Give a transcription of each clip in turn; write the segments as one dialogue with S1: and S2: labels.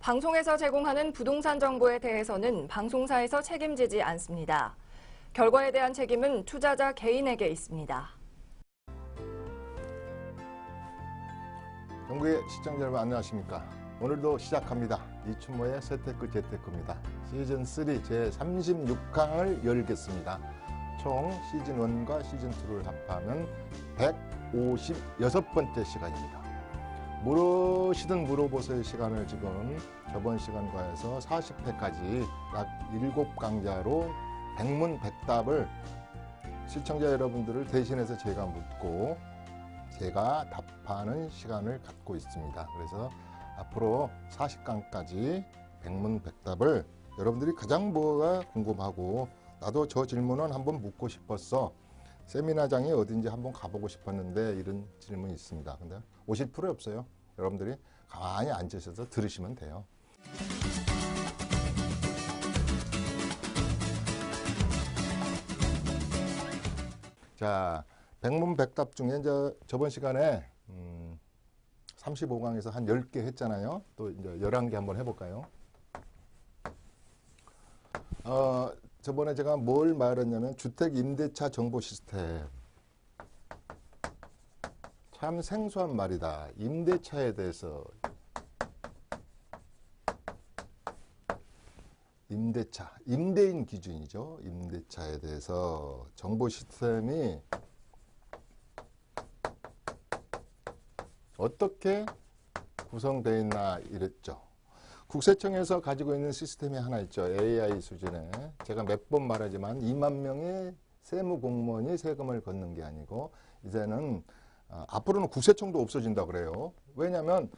S1: 방송에서 제공하는 부동산 정보에 대해서는 방송사에서 책임지지 않습니다. 결과에 대한 책임은 투자자 개인에게 있습니다.
S2: 전국의 시청자 여러분 안녕하십니까. 오늘도 시작합니다. 이춘모의 재테크 재테크입니다. 시즌3 제36강을 열겠습니다. 총 시즌1과 시즌2를 합하면 156번째 시간입니다. 무엇이든 물어보세요 시간을 지금 저번 시간과해서 40회까지 약 7강좌로 백문백답을 시청자 여러분들을 대신해서 제가 묻고 제가 답하는 시간을 갖고 있습니다. 그래서 앞으로 40강까지 백문백답을 여러분들이 가장 뭐가 궁금하고 나도 저 질문은 한번 묻고 싶었어. 세미나장이 어딘지 한번 가보고 싶었는데 이런 질문이 있습니다. 근데 오실 필요 없어요. 여러분들이 가만히 앉으셔서 들으시면 돼요. 자, 백문백답 중에 이제 저번 시간에 35강에서 한 10개 했잖아요. 또 이제 11개 한번 해볼까요? 저번에 제가 뭘 말했냐면 주택 임대차 정보 시스템. 참 생소한 말이다. 임대차에 대해서. 임대차, 임대인 기준이죠. 임대차에 대해서 정보 시스템이 어떻게 구성되어 있나 이랬죠. 국세청에서 가지고 있는 시스템이 하나 있죠. AI 수준에. 제가 몇 번 말하지만 2만 명의 세무공무원이 세금을 걷는 게 아니고 이제는 앞으로는 국세청도 없어진다 그래요. 왜냐하면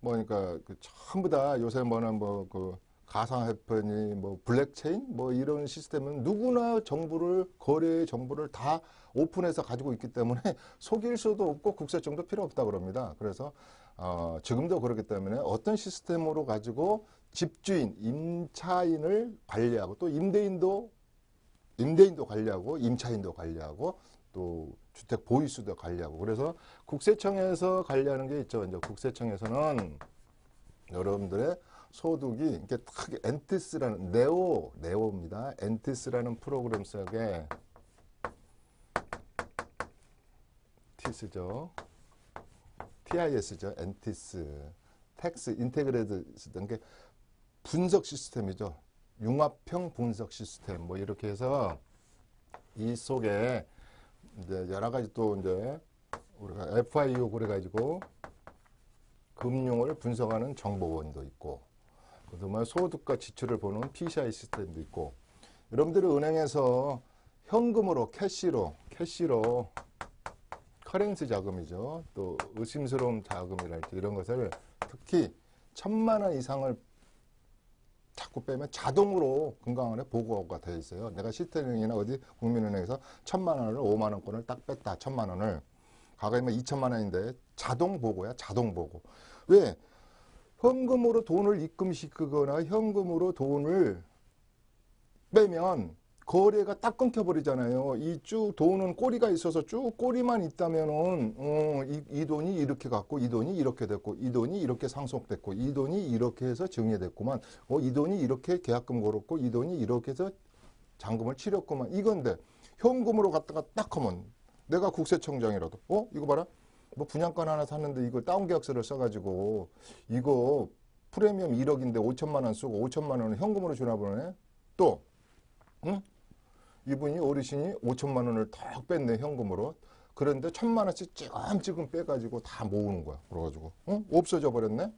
S2: 뭐니까 전부 다 요새 뭐는 가상화폐니 블랙체인 이런 시스템은 누구나 정보를 거래의 정보를 다 오픈해서 가지고 있기 때문에 속일 수도 없고 국세청도 필요 없다 그럽니다. 그래서 지금도 그렇기 때문에 어떤 시스템으로 가지고 집주인, 임차인을 관리하고 또 임대인도 관리하고 임차인도 관리하고 또 주택 보유수도 관리하고 그래서 국세청에서 관리하는 게 있죠. 이제 국세청에서는 여러분들의 소득이 이렇게 딱 엔티스라는 네오입니다. 엔티스라는 프로그램 속에 TIS죠. TIS죠. 엔티스 텍스 인테그레이드 쓰던 게 분석 시스템이죠. 융합형 분석 시스템 이렇게 해서 이 속에 이제 여러 가지 또 이제 우리가 FIU 그래가지고 금융을 분석하는 정보원도 있고 그다음에 소득과 지출을 보는 PCI 시스템도 있고 여러분들이 은행에서 현금으로 캐시로 커런시 자금이죠. 또 의심스러운 자금이랄지 이런 것을 특히 1,000만 원 이상을 자꾸 빼면 자동으로 금감원에 보고가 되어 있어요. 내가 시스템이나 어디 국민은행에서 1,000만 원을 5만 원권을 딱 뺐다. 1,000만 원을 과거에는 2,000만 원인데 자동 보고야. 자동 보고. 왜? 현금으로 돈을 입금시키거나 현금으로 돈을 빼면 거래가 딱 끊겨버리잖아요. 이 쭉 돈은 꼬리가 있어서 쭉 꼬리만 있다면은 이 돈이 이렇게 갔고 이 돈이 이렇게 됐고 이 돈이 이렇게 상속됐고 이 돈이 이렇게 해서 증여됐구만. 이 돈이 이렇게 계약금 걸었고 이 돈이 이렇게 해서 잔금을 치렀구만. 이건데 현금으로 갔다가 딱 하면 내가 국세청장이라도 이거 봐라. 분양권 하나 샀는데 이거 다운계약서를 써가지고 이거 프리미엄 1억인데 5천만 원 쓰고 5천만 원을 현금으로 주나 보네. 또 응? 이분이 어르신이 5천만 원을 탁 뺐네 현금으로. 그런데 1,000만 원씩 찌금찌금 빼가지고 다 모으는 거야. 그래가지고 없어져 버렸네.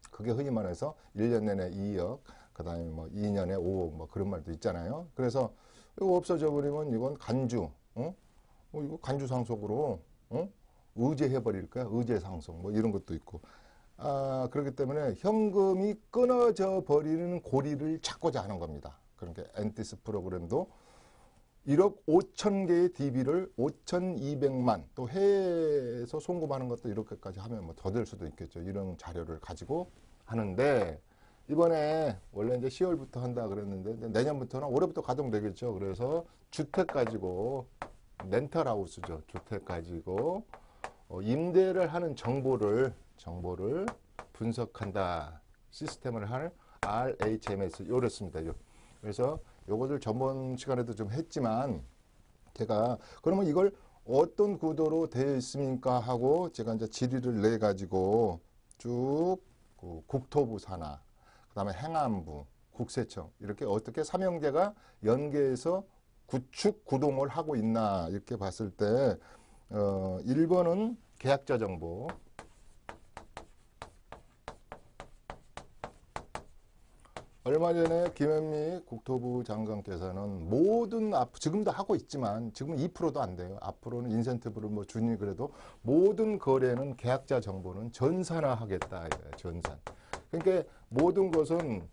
S2: 그게 흔히 말해서 1년 내내 2억 그 다음에 2년에 5억 그런 말도 있잖아요. 그래서 이거 없어져 버리면 이건 간주 이거 간주 상속으로 의제해버릴 거야. 의제상속 이런 것도 있고 그렇기 때문에 현금이 끊어져 버리는 고리를 찾고자 하는 겁니다. 그러니까 엔티스 프로그램도 1억 5천 개의 DB를 5,200만 또 해외에서 송금하는 것도 이렇게까지 하면 더 될 수도 있겠죠. 이런 자료를 가지고 하는데 이번에 원래 이제 10월부터 한다 그랬는데 내년부터는 올해부터 가동되겠죠. 그래서 주택 가지고 렌탈하우스죠. 주택 가지고 임대를 하는 정보를 분석한다 시스템을 할 RHMS 요렇습니다. 그래서 요것을 전번 시간에도 좀 했지만 제가 그러면 이걸 어떤 구도로 되어 있습니까 하고 제가 이제 질의를 내 가지고 쭉 국토부 산하, 그다음에 행안부, 국세청 이렇게 어떻게 삼형제가 연계해서 구축 구동을 하고 있나 이렇게 봤을 때 1번은 계약자 정보, 얼마 전에 김현미 국토부 장관께서는 모든 지금도 하고 있지만 지금은 2%도 안 돼요. 앞으로는 인센티브를 뭐 주니 그래도 모든 거래는 계약자 정보는 전산화하겠다. 전산. 그러니까 모든 것은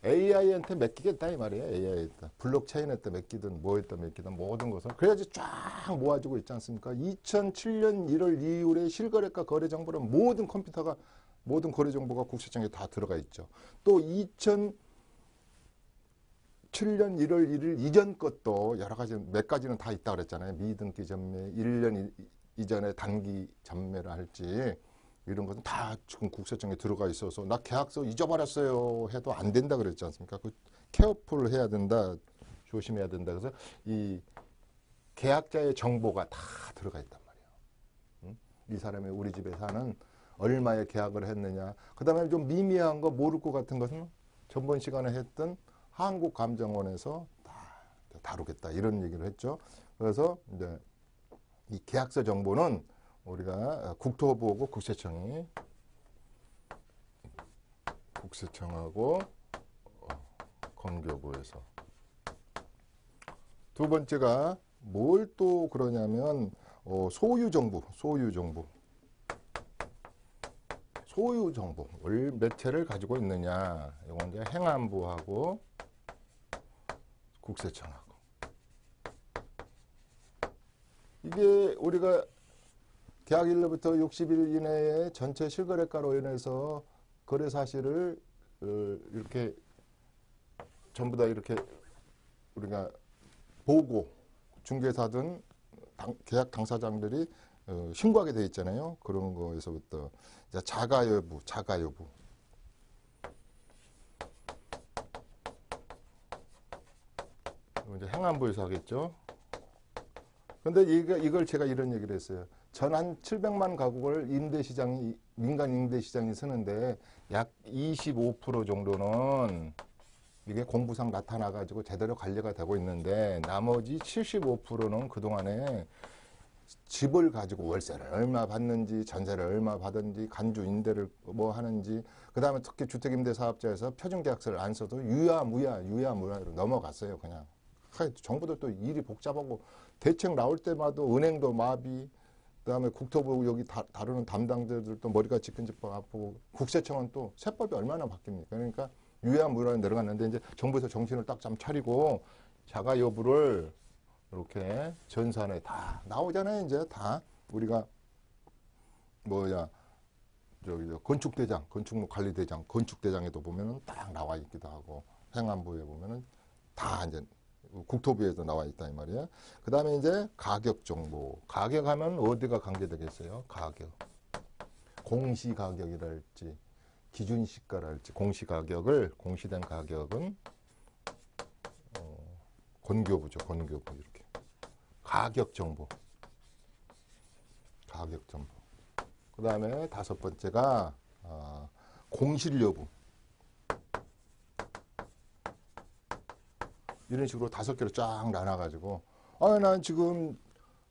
S2: AI한테 맡기겠다 이 말이에요. AI한테. 블록체인한테 맡기든 뭐했다 맡기든 모든 것은 그래야지 쫙 모아지고 있지 않습니까? 2007년 1월 이후에 실거래가 거래 정보는 모든 컴퓨터가 모든 거래 정보가 국세청에 다 들어가 있죠. 또 2007년 1월 1일 이전 것도 여러 가지 몇 가지는 다 있다 그랬잖아요. 미등기 전매, 1년 이전에 단기 전매를 할지 이런 것은 다 지금 국세청에 들어가 있어서 나 계약서 잊어버렸어요 해도 안 된다 그랬지 않습니까? 그 케어풀 해야 된다, 조심해야 된다. 그래서 이 계약자의 정보가 다 들어가 있단 말이에요. 이 사람이 우리 집에 사는 얼마에 계약을 했느냐. 그 다음에 좀 미미한 거 모를 것 같은 것은 전번 시간에 했던 한국감정원에서 다 다루겠다 이런 얘기를 했죠. 그래서 이제 이 계약서 정보는 우리가 국토부하고 국세청하고 건교부에서 두 번째가 뭘 또 그러냐면 소유 정보. 몇 채를 가지고 있느냐. 이건 이제 행안부하고 국세청하고. 이게 우리가 계약일로부터 60일 이내에 전체 실거래가로 인해서 거래 사실을 이렇게 전부 다 이렇게 우리가 보고 중개사든 계약 당사자들이 신고하게 돼 있잖아요. 그런 거에서부터 이제 자가 여부. 이제 행안부에서 하겠죠. 근데 이걸 제가 이런 얘기를 했어요. 전 한 700만 가구를 민간 임대시장이 쓰는데 약 25% 정도는 이게 공부상 나타나가지고 제대로 관리가 되고 있는데 나머지 75%는 그동안에 집을 가지고 월세를 얼마 받는지 전세를 얼마 받은지 간주 임대를 뭐 하는지 그다음에 특히 주택임대사업자에서 표준계약서를 안 써도 유야무야로 넘어갔어요. 그냥 정부도 또 일이 복잡하고 대책 나올 때마다 은행도 마비 그다음에 국토부 여기 다루는 담당자들도 머리가 지끈지끈 아프고 국세청은 또 세법이 얼마나 바뀝니까? 그러니까 유야무야로 내려갔는데 이제 정부에서 정신을 딱 좀 차리고 자가 여부를 이렇게 전산에 다 나오잖아요. 이제 다 우리가 건축대장, 건축관리대장, 건축대장에도 보면은 딱 나와 있기도 하고 행안부에 보면은 다 이제 국토부에도 나와 있다 이 말이에요. 그 다음에 이제 가격 정보. 가격하면 어디가 관계되겠어요? 가격. 공시가격이랄지 기준시가랄지 공시된 가격은 건교부죠. 건교부 이렇게. 가격 정보. 그 다음에 다섯 번째가 공실 여부. 이런 식으로 5개로 쫙 나눠가지고 난 지금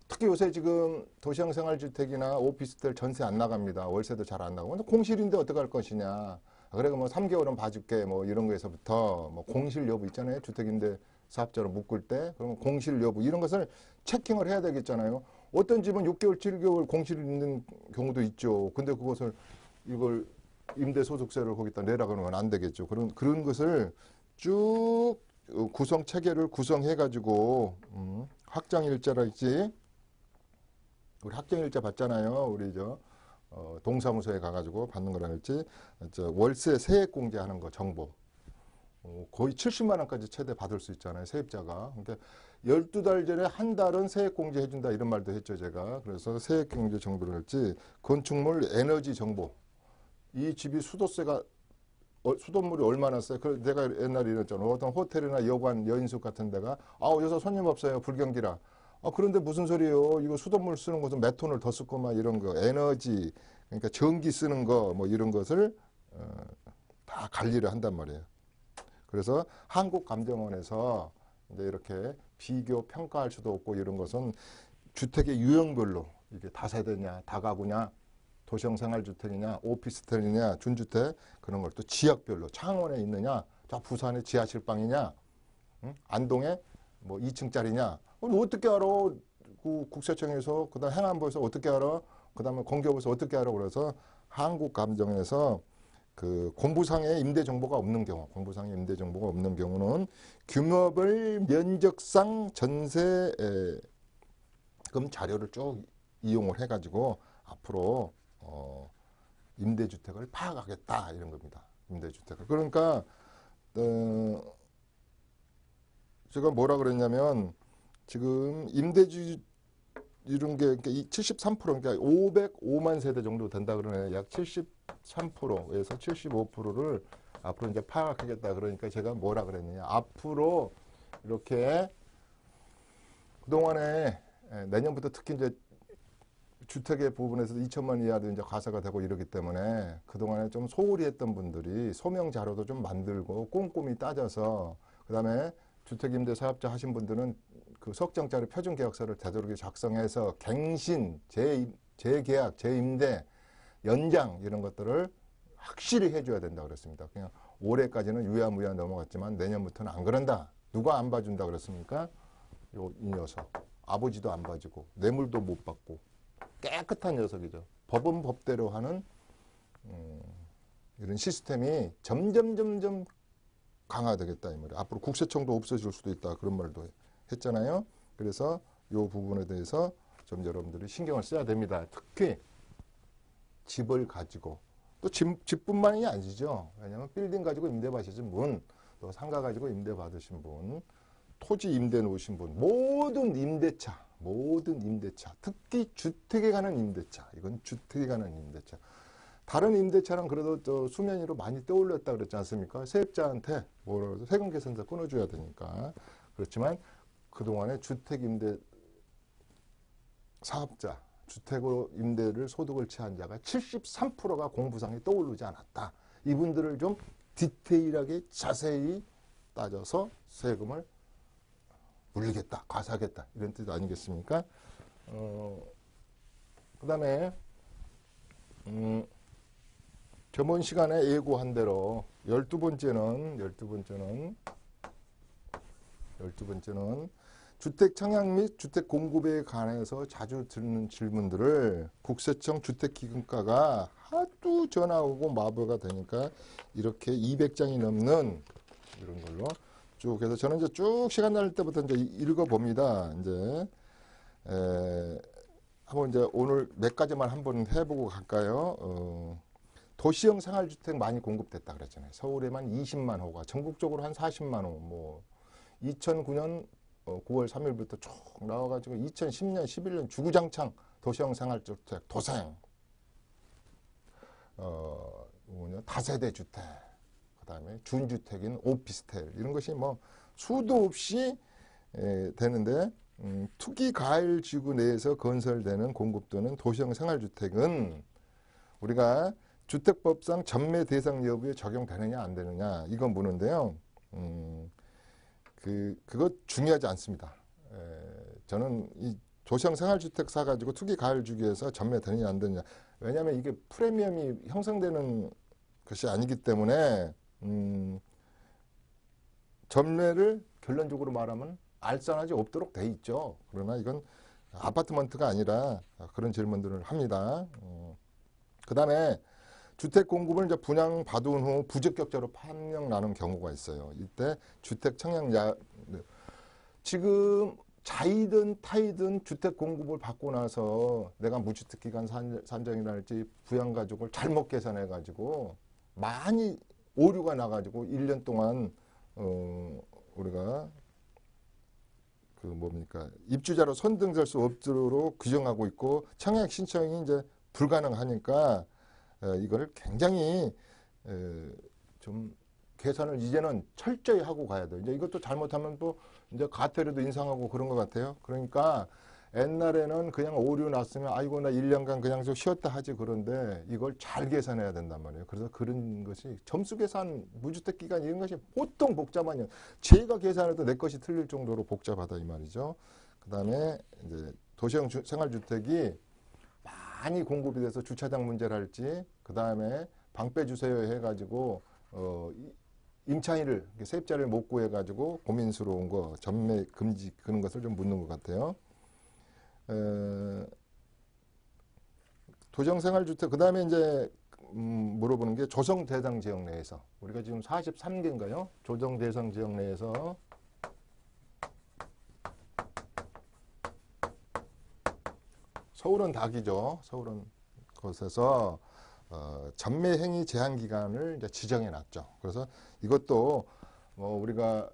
S2: 특히 요새 지금 도시형 생활주택이나 오피스텔 전세 안 나갑니다. 월세도 잘 안 나가고. 근데 공실인데 어떡할 것이냐. 그래 뭐 3개월은 봐줄게 뭐 이런 거에서부터 뭐 공실 여부 있잖아요. 주택임대 사업자로 묶을 때 그러면 공실 여부 이런 것을 체킹을 해야 되겠잖아요. 어떤 집은 6개월, 7개월 공실이 있는 경우도 있죠. 근데 이걸 임대소득세를 거기다 내라 그러면 안 되겠죠. 그런 것을 쭉 구성 체계를 구성해가지고 확정일자랄지 우리 확정일자 받잖아요. 우리 동사무소에 가가지고 받는 거랄지 월세 세액 공제하는 거 정보 거의 70만 원까지 최대 받을 수 있잖아요. 세입자가. 그러니까 12달 전에 한 달은 세액공제 해준다 이런 말도 했죠. 제가. 그래서 세액공제 정보를 할지 건축물 에너지 정보. 이 집이 수도세가 수돗물이 얼마나 써요? 그 내가 옛날에 이랬잖아. 어떤 호텔이나 여관, 여인숙 같은 데가 여기서 손님 없어요. 불경기라. 그런데 무슨 소리예요? 이거 수돗물 쓰는 것은 몇 톤을 더 쓰고 막 이런 거 에너지 그러니까 전기 쓰는 거 뭐 이런 것을 다 관리를 한단 말이에요. 그래서 한국감정원에서 이제 이렇게 비교 평가할 수도 없고 이런 것은 주택의 유형별로 이게 다세대냐, 다가구냐, 도시형 생활주택이냐, 오피스텔이냐, 준주택 그런 걸 또 지역별로 창원에 있느냐, 저 부산에 지하실방이냐, 안동에 뭐 2층짜리냐, 어떻게 알아? 그 국세청에서 그다음 행안부에서 어떻게 알아? 그다음에 공교부에서 어떻게 알아? 그래서 한국감정에서 그 공부상의 임대 정보가 없는 경우, 공부상의 임대 정보가 없는 경우는 규모별 면적상 전세금 자료를 쭉 이용을 해가지고 앞으로 임대주택을 파악하겠다 이런 겁니다. 임대주택을. 그러니까 제가 뭐라 그랬냐면 지금 임대주 이런 게 73% 그러니까 505만 세대 정도 된다 그러네. 약 73%에서 75%를 앞으로 이제 파악하겠다. 그러니까 제가 뭐라 그랬느냐. 앞으로 이렇게 그동안에 내년부터 특히 이제 주택의 부분에서 2천만 이하도 이제 과세가 되고 이러기 때문에 그동안에 좀 소홀히 했던 분들이 소명 자료도 좀 만들고 꼼꼼히 따져서 그다음에 주택임대 사업자 하신 분들은 그 석정짜리 표준계약서를 되도록 작성해서 갱신, 재계약, 재임대, 연장 이런 것들을 확실히 해줘야 된다 그랬습니다. 그냥 올해까지는 유야무야 넘어갔지만 내년부터는 안 그런다. 누가 안 봐준다 그랬습니까? 이 녀석. 아버지도 안 봐주고 뇌물도 못 받고 깨끗한 녀석이죠. 법은 법대로 하는 이런 시스템이 점점 강화되겠다 이 말이에요. 앞으로 국세청도 없어질 수도 있다 그런 말도 했잖아요. 그래서 이 부분에 대해서 좀 여러분들이 신경을 써야 됩니다. 특히 집을 가지고 또 집뿐만이 아니죠. 왜냐하면 빌딩 가지고 임대 받으신 분, 또 상가 가지고 임대 받으신 분, 토지 임대 놓으신 분, 모든 임대차, 특히 주택에 관한 임대차, 이건 주택에 관한 임대차. 다른 임대차랑 그래도 저 수면 위로 많이 떠올렸다 그랬지 않습니까? 세입자한테 뭐라 그래서 세금 계산서 끊어줘야 되니까. 그렇지만 그동안에 주택 임대 사업자, 주택으로 임대를 소득을 취한 자가 73%가 공부상에 떠오르지 않았다. 이분들을 좀 디테일하게 자세히 따져서 세금을 물리겠다, 과세하겠다 이런 뜻 아니겠습니까? 그다음에 저번 시간에 예고한 대로 12번째는 주택 청약 및 주택 공급에 관해서 자주 듣는 질문들을 국세청 주택기금과가 하도 전화 오고 마부가 되니까 이렇게 200장이 넘는 이런 걸로 쭉 해서 저는 이제 쭉 시간 날 때부터 이제 읽어봅니다. 이제 한번 이제 오늘 몇 가지만 한번 해보고 갈까요? 도시형 생활주택 많이 공급됐다 그랬잖아요. 서울에만 20만 호가, 전국적으로 한 40만 호. 뭐 2009년 9월 3일부터 쭉 나와가지고 2010년, 11년 주구장창 도시형 생활주택, 도생, 다세대 주택, 그다음에 준주택인 오피스텔 이런 것이 뭐 수도 없이 되는데 투기 가일 지구 내에서 건설되는 공급되는 도시형 생활주택은 우리가 주택법상 전매 대상 여부에 적용되느냐 안 되느냐 이건 묻는데요. 그거 중요하지 않습니다. 저는 이 도시형 생활주택 사가지고 투기 가일 주기에서 전매되느냐 안 되느냐. 왜냐하면 이게 프리미엄이 형성되는 것이 아니기 때문에 전매를 결론적으로 말하면 알선하지 없도록 돼 있죠. 그러나 이건 아파트먼트가 아니라 그런 질문들을 합니다. 그 다음에 주택 공급을 이제 분양 받은 후 부적격자로 판명 나는 경우가 있어요. 이때 주택 청약야 지금 자이든 타이든 주택 공급을 받고 나서 내가 무주택 기간 산정이랄지 부양 가족을 잘못 계산해 가지고 많이 오류가 나 가지고 1년 동안 우리가 그 뭡니까 입주자로 선등될 수 없도록 규정하고 있고 청약 신청이 이제 불가능하니까 이거를 굉장히 좀 계산을 이제는 철저히 하고 가야 돼요. 이제 이것도 잘못하면 또 이제 과태료도 인상하고 그런 것 같아요. 그러니까 옛날에는 그냥 오류 났으면 아이고 나 1년간 그냥 좀 쉬었다 하지 그런데 이걸 잘 계산해야 된단 말이에요. 그래서 그런 것이 점수 계산, 무주택 기간 이런 것이 보통 복잡하냐. 제가 계산해도 내 것이 틀릴 정도로 복잡하다 이 말이죠. 그다음에 이제 도시형 생활주택이 많이 공급이 돼서 주차장 문제를 할지 그다음에 방빼 주세요 해가지고 임차인을 세입자를 못 구해가지고 고민스러운 거 전매 금지 그런 것을 좀 묻는 것 같아요. 도정생활주택 그 다음에 이제 물어보는 게 조성 대상 지역 내에서 우리가 지금 43개인가요? 조정 대상 지역 내에서 서울은 닭이죠. 서울은 곳에서 전매 행위 제한 기간을 이제 지정해 놨죠. 그래서 이것도 우리가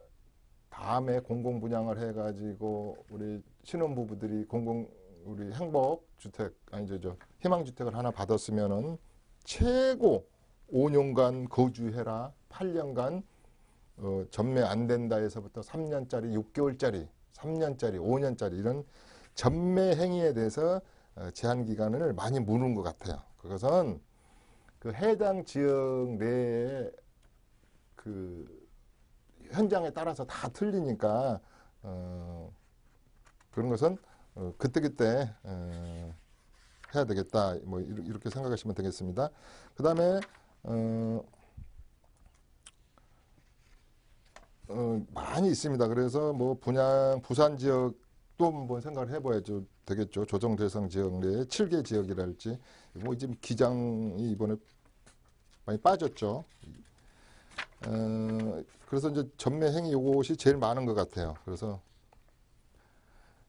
S2: 다음에 공공 분양을 해가지고 우리 신혼부부들이 우리 행복주택 아니죠 희망주택을 하나 받았으면은 최고 5년간 거주해라 8년간 전매 안 된다에서부터 3년짜리 6개월짜리 3년짜리 5년짜리 이런 전매 행위에 대해서 제한 기간을 많이 무는 것 같아요. 그것은 그 해당 지역 내에 그 현장에 따라서 다 틀리니까 그런 것은 그때그때 해야 되겠다 뭐 이렇게 생각하시면 되겠습니다. 그 다음에 많이 있습니다. 그래서 뭐 분양 부산 지역도 한번 생각을 해봐야죠. 되겠죠. 조정 대상 지역 내에 7개 지역이랄지 뭐 지금 기장이 이번에 많이 빠졌죠. 그래서 이제 전매 행위 요것이 제일 많은 것 같아요. 그래서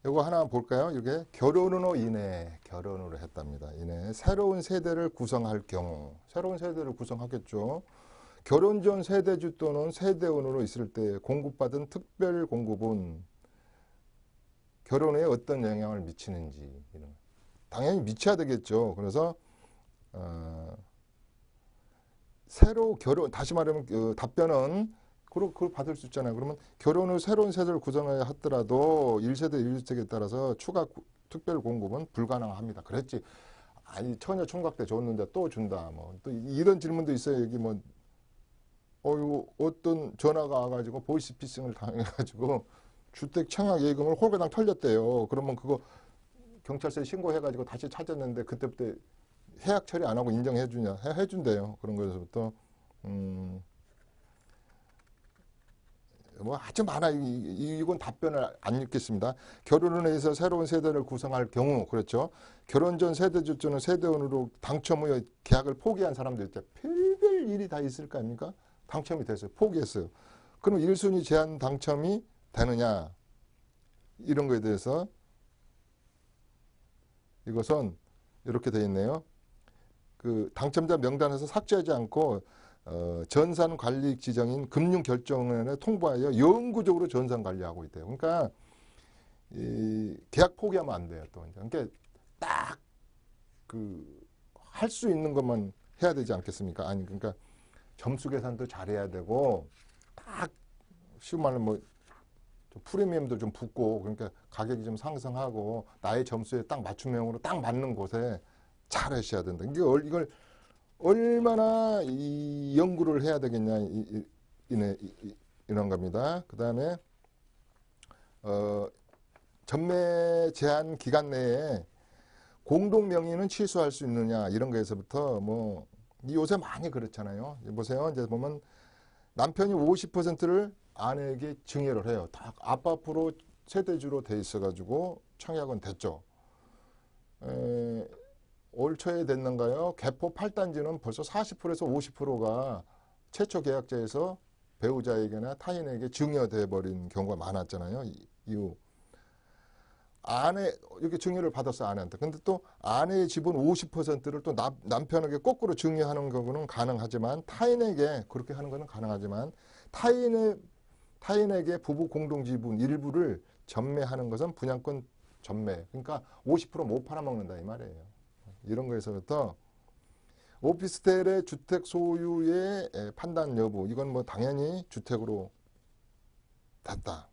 S2: 요거 하나 볼까요? 이게 결혼으로 인해 결혼으로 했답니다. 인해 새로운 세대를 구성할 경우 새로운 세대를 구성하겠죠. 결혼 전 세대주 또는 세대원으로 있을 때 공급받은 특별 공급은 결혼 후에 어떤 영향을 미치는지 당연히 미쳐야 되겠죠. 그래서 새로 결혼 다시 말하면 그 답변은 그걸 받을 수 있잖아요. 그러면 결혼 후 새로운 세대를 구성해야 하더라도 1세대 1주택에 따라서 추가 특별 공급은 불가능합니다. 그랬지. 아니 처녀 총각 때 줬는데 또 준다. 뭐 또 이런 질문도 있어요. 여기 뭐 어떤 전화가 와가지고 보이스피싱을 당해가지고 주택 청약 예금을 홀가당 털렸대요. 그러면 그거 경찰서에 신고해가지고 다시 찾았는데 그때부터 해약 처리 안 하고 인정해주냐? 해준대요. 그런 거에서부터 뭐 아주 많아요. 이건 답변을 안 읽겠습니다. 결혼을 해서 새로운 세대를 구성할 경우 그렇죠. 결혼 전 세대주 또는 세대원으로 당첨 후에 계약을 포기한 사람도 있대. 별별 일이 다 있을 거 아닙니까? 당첨이 됐어요. 포기했어요. 그럼 1순위 제한 당첨이 되느냐? 이런 거에 대해서 이것은 이렇게 되어 있네요. 그 당첨자 명단에서 삭제하지 않고 전산 관리 지정인 금융결정원에 통보하여 영구적으로 전산 관리하고 있대요. 그러니까 이 계약 포기하면 안 돼요. 또 그러니까 딱 그 할 수 있는 것만 해야 되지 않겠습니까? 아니 그러니까 점수 계산도 잘해야 되고 딱 쉬운 말로 뭐 프리미엄도 좀 붙고 그러니까 가격이 좀 상승하고 나의 점수에 딱 맞춤형으로 딱 맞는 곳에 잘 하셔야 된다. 이걸 얼마나 이 연구를 해야 되겠냐 이런 겁니다. 그 다음에 전매 제한 기간 내에 공동 명의는 취소할 수 있느냐 이런 거에서부터 뭐 요새 많이 그렇잖아요. 보세요. 이제 보면 남편이 50%를 아내에게 증여를 해요. 다 아빠 프로 세대주로 돼 있어가지고 청약은 됐죠. 올 초에 됐는가요? 개포 8단지는 벌써 40%에서 50%가 최초 계약자에서 배우자에게나 타인에게 증여돼 버린 경우가 많았잖아요. 이후 아내 이렇게 증여를 받았어 아내한테. 근데 또 아내의 지분 50%를 또 남편에게 거꾸로 증여하는 경우는 가능하지만 타인에게 그렇게 하는 것은 가능하지만 타인의 타인에게 부부 공동지분 일부를 전매하는 것은 분양권 전매. 그러니까 50% 못 팔아먹는다 이 말이에요. 이런 거에서부터 오피스텔의 주택 소유의 판단 여부. 이건 뭐 당연히 주택으로 닿다.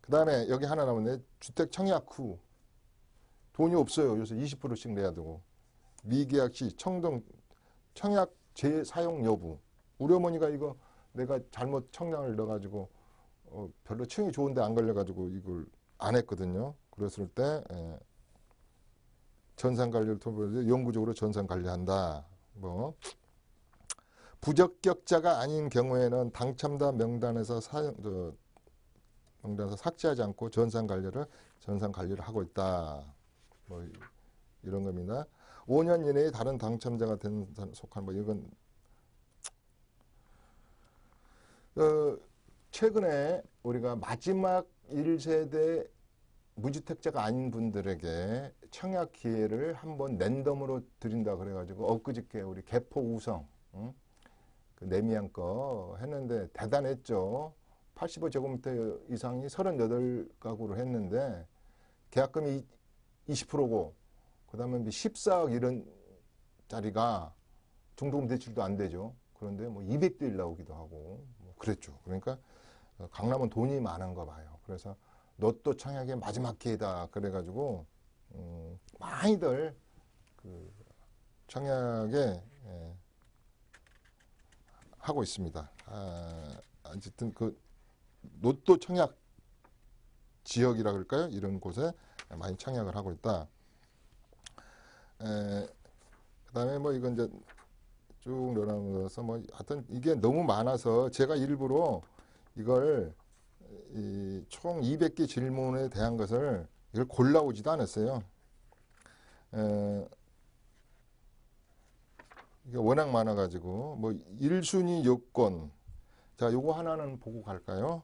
S2: 그 다음에 여기 하나 나오네. 주택 청약 후 돈이 없어요. 그래서 20%씩 내야 되고. 미계약 시 청약 재사용 여부. 우리 어머니가 이거 내가 잘못 청약을 넣어가지고 별로 층이 좋은데 안 걸려가지고 이걸 안 했거든요. 그랬을 때 전산관리를 통해 영구적으로 전산관리한다. 뭐 부적격자가 아닌 경우에는 당첨자 명단에서 삭제하지 않고 전산관리를 하고 있다. 뭐 이런 겁니다. 5년 이내에 다른 당첨자가 된 속한 뭐 이건 최근에 우리가 마지막 1세대 무주택자가 아닌 분들에게 청약 기회를 한번 랜덤으로 드린다 그래가지고 엊그저께 우리 개포 우성 그 내미양 거 했는데 대단했죠. 85제곱미터 이상이 38가구로 했는데 계약금이 20%고 그 다음에 14억 이런 짜리가 중도금 대출도 안 되죠. 그런데 뭐 200대 1 나오기도 하고 뭐 그랬죠. 그러니까 강남은 돈이 많은가 봐요. 그래서 로또 청약의 마지막 기회다 그래가지고 많이들 그 청약에 하고 있습니다. 어쨌든 그 로또 청약 지역이라 그럴까요? 이런 곳에 많이 청약을 하고 있다. 그다음에 뭐 이건 이제 쭉 내려가면서 뭐 하여튼 이게 너무 많아서 제가 일부러 이걸 총 200개 질문에 대한 것을 이걸 골라오지도 않았어요. 이게 워낙 많아가지고 뭐 1순위 요건 자 요거 하나는 보고 갈까요?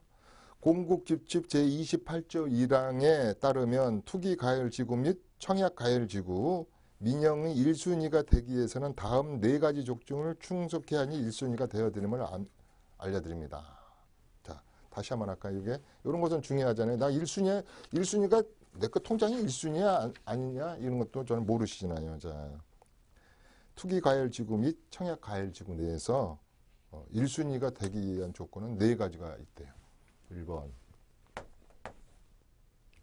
S2: 공국집집 제28조 1항에 따르면 투기가열지구 및 청약가열지구 민영의 1순위가 되기 위해서는 다음 4가지 조건을 충족해야 하니 1순위가 되어드림을 알려드립니다. 자, 다시 한번 할까요? 이게 이런 것은 중요하잖아요. 나 1순위가 내 거 통장이 1순위야 아니냐 이런 것도 저는 모르시잖아요. 자, 투기가열지구 및 청약가열지구 내에서 1순위가 되기 위한 조건은 4가지가 있대요.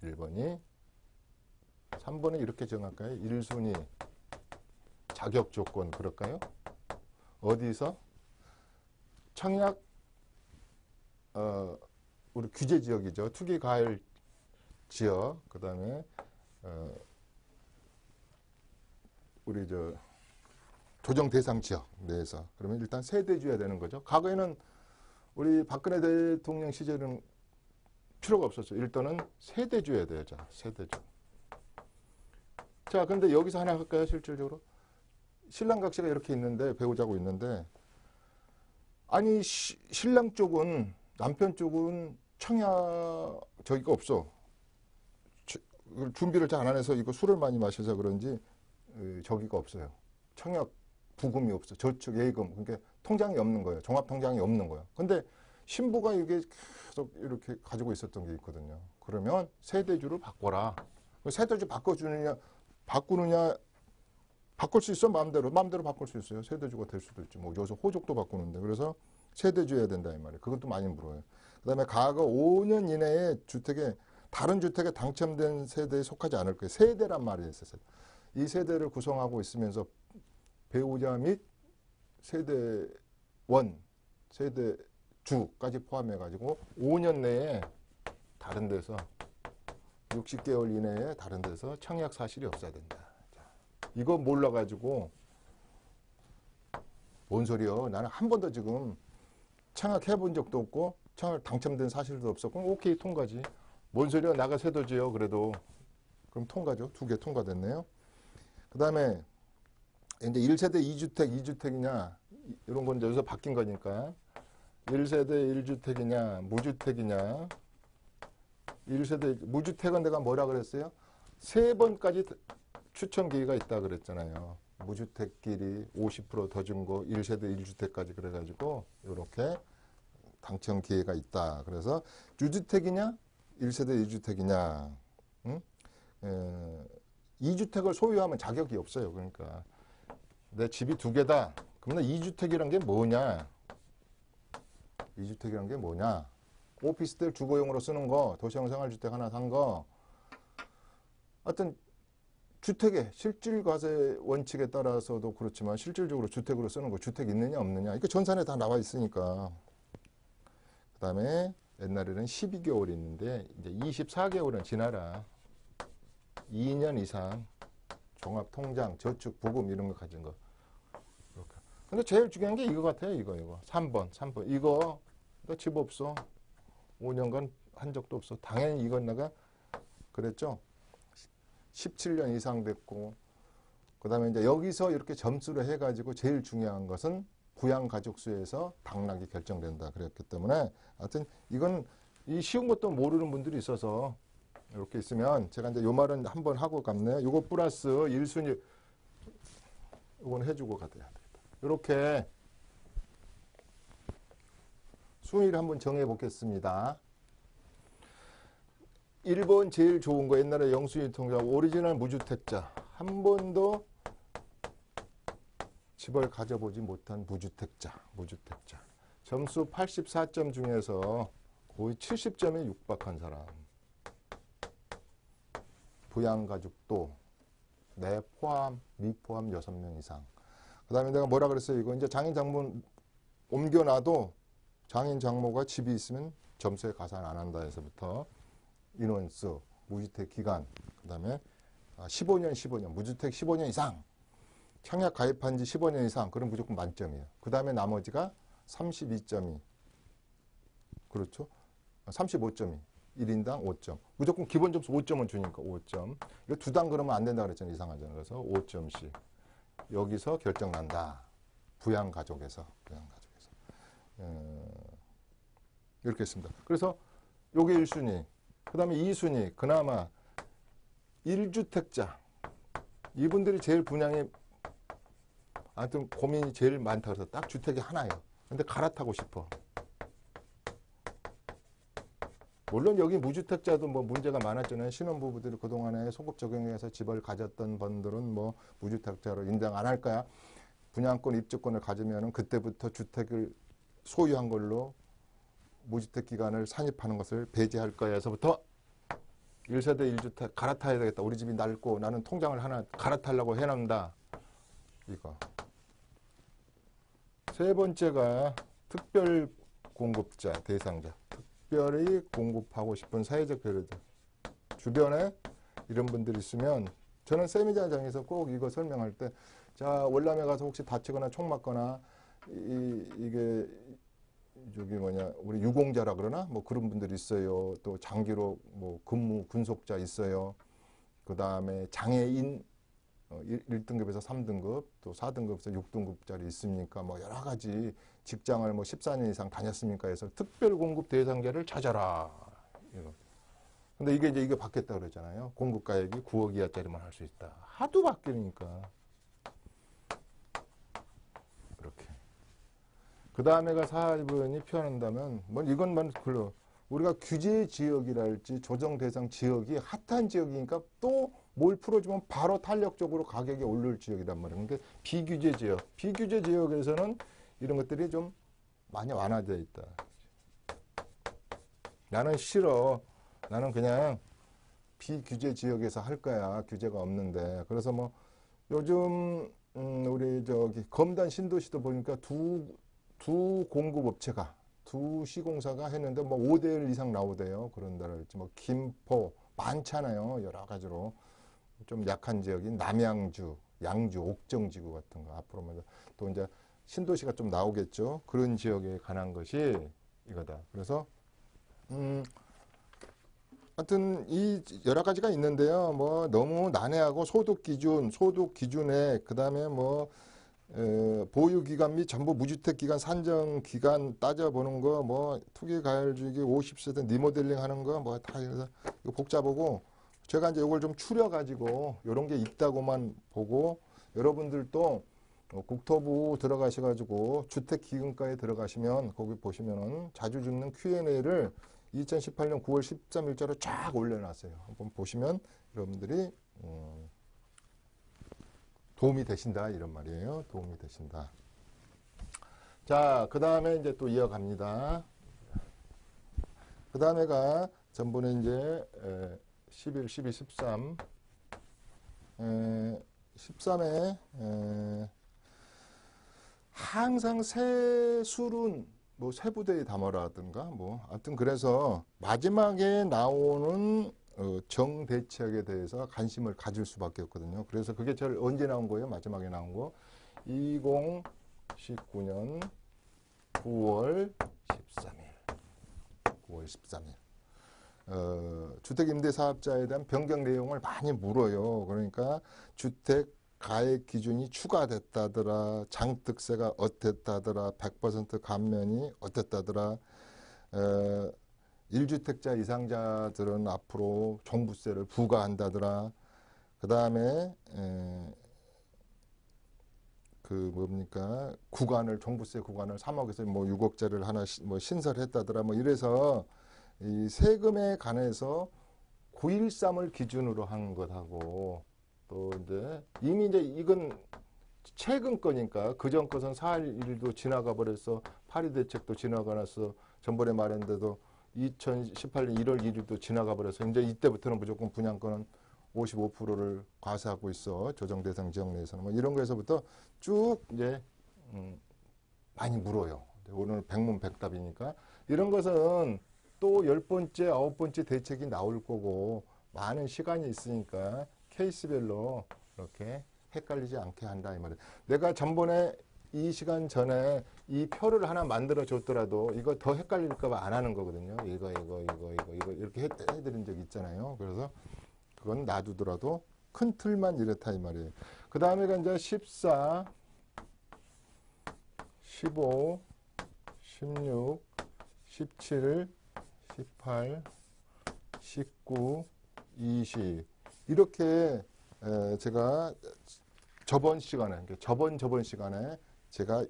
S2: 1번이 3번에 이렇게 정할까요? 1순위 자격 조건 그럴까요? 어디서? 청약 우리 규제 지역이죠. 투기 가열 지역 그다음에 우리 저 조정 대상 지역 내에서 그러면 일단 세대주야 되는 거죠. 과거에는 우리 박근혜 대통령 시절은 필요가 없었죠. 일단은 세대주야 돼요. 자, 세대주. 자, 근데 여기서 하나 할까요? 실질적으로 신랑 각시가 이렇게 있는데 배우자고 있는데 아니 신랑 쪽은 남편 쪽은 청약 저기가 없어. 준비를 잘 안 해서 이거 술을 많이 마셔서 그런지 저기가 없어요. 청약 부금이 없어. 저축 예금 그러니까 통장이 없는 거예요. 종합 통장이 없는 거예요. 근데 신부가 이게 계속 이렇게 가지고 있었던 게 있거든요. 그러면 세대주를 바꿔라. 세대주 바꾸느냐 바꿀 수 있어 마음대로 바꿀 수 있어요. 세대주가 될 수도 있지. 뭐 여기서 호족도 바꾸는데 그래서 세대주여야 된다 이 말이에요. 그것도 많이 물어요. 그다음에 과거 5년 이내에 다른 주택에 당첨된 세대에 속하지 않을 거예요. 세대란 말이 있었어요. 이 세대를 구성하고 있으면서 배우자 및 세대원, 세대주까지 포함해가지고 5년 내에 다른 데서 60개월 이내에 다른 데서 청약 사실이 없어야 된다. 자, 이거 몰라가지고 뭔 소리요? 나는 한 번도 지금 청약해 본 적도 없고 청약 당첨된 사실도 없었고 오케이 통과지. 뭔 소리요? 나가 세도지요. 그래도 그럼 통과죠. 2개 통과됐네요. 그 다음에 이제 1세대 2주택이냐 이런 건 여기서 바뀐 거니까 1세대 1주택이냐 무주택이냐 1세대 무주택은 내가 뭐라 그랬어요? 3번까지 추천 기회가 있다 그랬잖아요. 무주택끼리 50% 더 준 거 1세대 1주택까지 그래가지고 이렇게 당첨 기회가 있다. 그래서 주주택이냐 1세대 2주택이냐 2주택을 소유하면 자격이 없어요. 그러니까 내 집이 2개다. 그러면 2주택이란 게 뭐냐? 2주택이란 게 뭐냐? 오피스텔 주거용으로 쓰는 거, 도시형 생활주택 하나 산 거, 하여튼 주택의 실질 과세 원칙에 따라서도 그렇지만 실질적으로 주택으로 쓰는 거 주택 있느냐 없느냐 이거 전산에 다 나와 있으니까. 그 다음에 옛날에는 12개월이 있는데 이제 24개월은 지나라. 2년 이상 종합통장, 저축, 부금 이런 거 가진 거. 이렇게. 근데 제일 중요한 게 이거 같아요. 이거. 3번. 이거 너 집 없어. 5년간 한 적도 없어. 당연히 이건 내가 그랬죠. 17년 이상 됐고, 그 다음에 이제 여기서 이렇게 점수를 해가지고 제일 중요한 것은 부양가족수에서 당락이 결정된다. 그랬기 때문에 하여튼 이건 이 쉬운 것도 모르는 분들이 있어서 이렇게 있으면 제가 이제 요 말은 한번 하고 갔네요. 요거 플러스 1순위 요건 해주고 가야 되겠다. 이렇게 순위를 한번 정해 보겠습니다. 1번 제일 좋은 거 옛날에 영수증 통장 오리지널 무주택자 한 번도 집을 가져보지 못한 무주택자 점수 84점 중에서 거의 70점에 육박한 사람 부양가족도 내 포함 미포함 6명 이상. 그 다음에 내가 뭐라 그랬어요. 이거 이제 장인 장모 옮겨놔도 장인 장모가 집이 있으면 점수에 가산 안 한다 해서부터 인원수, 무주택 기간, 그 다음에 15년, 무주택 15년 이상, 청약 가입한 지 15년 이상, 그럼 무조건 만점이에요. 그 다음에 나머지가 32점이, 그렇죠? 35점이, 1인당 5점. 무조건 기본 점수 5점은 주니까 5점. 이거 2당 그러면 안 된다 그랬잖아요. 이상하잖아요. 그래서 5점씩. 여기서 결정난다. 부양가족에서. 이렇게 했습니다. 그래서 요게 1순위. 그 다음에 2순위, 그나마 1주택자. 이분들이 제일 분양이, 하여튼 고민이 제일 많다 그래서 딱 주택이 하나예요. 근데 갈아타고 싶어. 물론 여기 무주택자도 뭐 문제가 많았잖아요. 신혼부부들이 그동안에 소급 적용해서 집을 가졌던 분들은 뭐 무주택자로 인정 안 할 거야. 분양권, 입주권을 가지면은 그때부터 주택을 소유한 걸로 무주택 기간을 산입하는 것을 배제할 거야에서부터 1세대 1주택 갈아타야 되겠다. 우리 집이 낡고 나는 통장을 하나 갈아타려고 해놓는다. 이거. 세 번째가 특별 공급자 대상자. 특별히 공급하고 싶은 사회적 배려자. 주변에 이런 분들이 있으면 저는 세미자장에서 꼭 이거 설명할 때 자 월남에 가서 혹시 다치거나 총 맞거나 이게 저기 뭐냐 우리 유공자라 그러나 뭐 그런 분들이 있어요. 또 장기로 뭐 근무 군속자 있어요. 그 다음에 장애인 1등급에서 3등급 또 4등급에서 6등급짜리 있습니까? 뭐 여러 가지 직장을 뭐 14년 이상 다녔습니까? 해서 특별 공급 대상자를 찾아라. 근데 이게 이제 이게 바뀌었다 그러잖아요. 공급가액이 9억 이하짜리만 할 수 있다. 하도 바뀌니까. 이렇게. 그 다음에가 4번이 표현한다면, 뭐 이것만 글로 우리가 규제 지역이랄지 조정 대상 지역이 핫한 지역이니까 또 뭘 풀어주면 바로 탄력적으로 가격이 오를 지역이란 말이에요. 근데 비규제 지역에서는 이런 것들이 좀 많이 완화되어 있다. 나는 싫어. 나는 그냥 비규제 지역에서 할 거야. 규제가 없는데. 그래서 뭐 요즘 우리 저기 검단 신도시도 보니까 두 공급업체가 두 시공사가 했는데 뭐 5대1 이상 나오대요. 그런 데랄지 뭐 김포 많잖아요. 여러 가지로 좀 약한 지역인 남양주, 양주, 옥정지구 같은 거 앞으로 또 이제 신도시가 좀 나오겠죠. 그런 지역에 관한 것이 이거다. 그래서 하여튼 이 여러 가지가 있는데요. 뭐 너무 난해하고 소득 기준에 그다음에 뭐 보유 기간 및 전부 무주택 기간 산정 기간 따져보는 거 뭐 투기 가열 주기 50세대 리모델링 하는 거 뭐 다 이거 복잡하고 제가 이제 이걸 좀 추려 가지고 이런 게 있다고만 보고 여러분들도 국토부 들어가셔가지고 주택기금과에 들어가시면 거기 보시면은 자주 죽는 Q&A를 2018년 9월 13일자로 쫙 올려놨어요. 한번 보시면 여러분들이 도움이 되신다 이런 말이에요. 도움이 되신다. 자, 그 다음에 이제 또 이어갑니다. 그 다음에가 전번에 이제 11, 12, 13, 13에 항상 세술은 뭐 세부대에 담아라든가 뭐 아무튼 그래서 마지막에 나오는 정대책에 대해서 관심을 가질 수밖에 없거든요. 그래서 그게 제일 언제 나온 거예요? 마지막에 나온 거 2019년 9월 13일. 9월 13일. 주택임대사업자에 대한 변경 내용을 많이 물어요. 그러니까 주택 가액 기준이 추가됐다더라, 장특세가 어땠다더라, 100% 감면이 어땠다더라, 1주택자 이상자들은 앞으로 종부세를 부과한다더라. 그 다음에 구간을 종부세 구간을 3억에서 뭐 6억짜리를 하나 뭐 신설했다더라. 뭐 이래서 이 세금에 관해서 9.13을 기준으로 한 것하고 또 이제 이미 이제 이건 최근 거니까 그전 것은 4.11도 지나가 버렸어. 파리 대책도 지나가 놨어. 전번에 말했는데도 2018년 1월 1일도 지나가 버려서 이제 이때부터는 무조건 분양권은 55%를 과세하고 있어. 조정 대상 지역 내에서는 뭐 이런 거에서부터 쭉 이제 많이 물어요. 오늘 백문백답이니까 이런 것은 또 10번째, 9번째 대책이 나올 거고 많은 시간이 있으니까 케이스별로 이렇게 헷갈리지 않게 한다 이 말이에요. 내가 전번에 이 시간 전에 이 표를 하나 만들어 줬더라도 이거 더 헷갈릴까 봐 안 하는 거거든요. 이거 이렇게 해드린 적 있잖아요. 그래서 그건 놔두더라도 큰 틀만 이렇다 이 말이에요. 그 다음에가 이제 14, 15, 16, 17, 18, 19, 20 이렇게 제가 저번 시간에 제가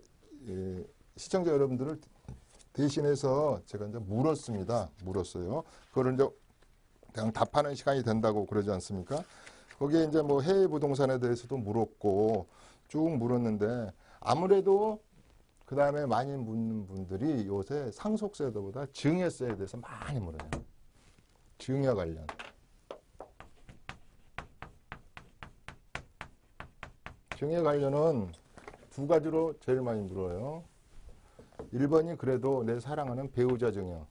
S2: 시청자 여러분들을 대신해서 제가 이제 물었어요. 그걸 이제 그냥 답하는 시간이 된다고 그러지 않습니까? 거기에 이제 뭐 해외 부동산에 대해서도 물었고 쭉 물었는데 아무래도 그 다음에 많이 묻는 분들이 요새 상속세보다 증여세에 대해서 많이 물어요. 증여 관련. 증여 관련은 두 가지로 제일 많이 물어요. 1번이 그래도 내 사랑하는 배우자 증여.